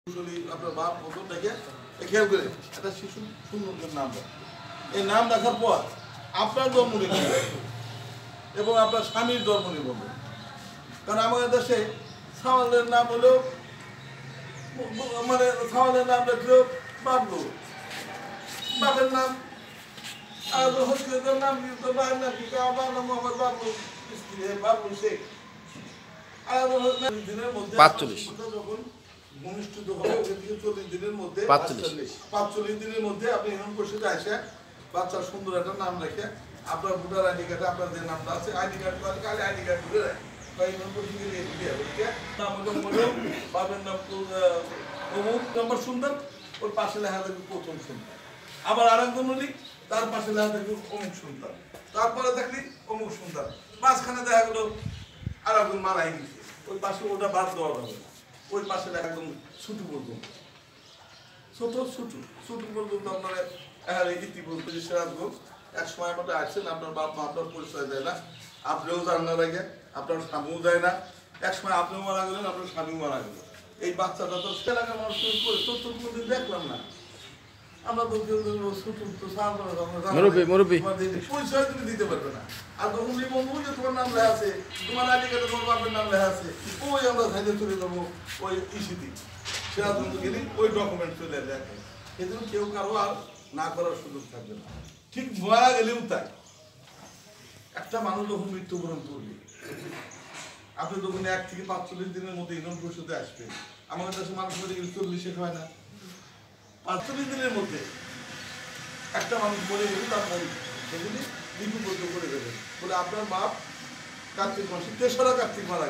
আপনার বাপ প্রথম থেকে খেয়াল করে একটা শিশু সুন্দর নাম দেয়। এই নাম দেখার পর আপনার জন্ম নিবন্ধন এবং আপনার স্বামীর জন্ম নিবন্ধন। কারণ আমাদের দেশে সাওয়ালের নাম হলো মানে সাওয়ালের নাম রাখলেও বাবলু, বাপের নাম আর হসপিটালের নাম কিন্তু বাবার নাম কি আমার নাম আমার বাবলু স্ত্রী বাবলু শেখ। আর দিনের মধ্যে 45 যখন অনুষ্ঠিত হবে ওখান থেকে 40 দিনের মধ্যে 45 দিনের মধ্যে আপনি ইউনিয়ন পরিষদে আসে বাচ্চার সুন্দর একটা নাম রেখে আপনার ভোটার আইডি কার্ডে আপনার যে নামটা আছে আইডি কার্ড কালে আইডি কার্ড ঘুরে রাখে বা ইউনিয়ন পরিষদে নিয়ে দিয়ে ওইটা নাম হলো মরিয়ম, বাবার নাম অমুক নম্বর সুন্দর, ওর পাশে লেখা থাকবে প্রথম সুন্দর। আবার আরেকজন হলি তার পাশে লেখা থাকবে অমুক সুন্দর, তারপরে থাকলি অমুক সুন্দর, মাঝখানে দেখা গেলো আর একজন মারাই গেছে, ওই পাশে ওটা বাদ দেওয়া যাবে না। ওই পাশে একদম ছুটু পর্যন্ত ছোট পর্যন্ত আপনার ইতিপূর্বে যে সিরাজগঞ্জ এক সময় মতো আসছেন, আপনার বাপ মা আপনার পরিচয় দেয় না, আপনিও যান না আগে, আপনার স্বামীও যায় না, এক সময় আপনিও মারা গেলেন, আপনার স্বামীও মারা গেল। এই বাচ্চাটা তো এলাকার মানুষ করে কোনোদিন দেখলাম না। আমরা তো পরিচয় তুমি দিতে পারবে না। আর তখন বন্ধু যে তোমার নাম লেখা আছে, তোমার আইডি কার্ডে তোমার বাপের নাম লেখা আছে, ওই আমরা সাইডে চলে যাবো ওই ইস্যুতে সিরাজগঞ্জ গেলে ওই ডকুমেন্ট চলে দেখে। সেজন্য কেউ কারো আর না করার সুযোগ থাকবে না। ঠিক মারা গেলেও তাই। একটা মানুষ যখন মৃত্যুবরণ করবে, আপনি যখন 1 থেকে 45 দিনের মধ্যে ইউনিয়ন পরিষদে আসবেন, আমাদের দেশে মানুষ মরে গেলে 40 হয় না, 45 দিনের মধ্যে একটা মানুষ মরে গেলে তার মন সেগুলি লিপিবদ্ধ করে দেবেন বলে আপনার বাপ কার্তিক মাসে 3রা কার্তিক মারা গেছে।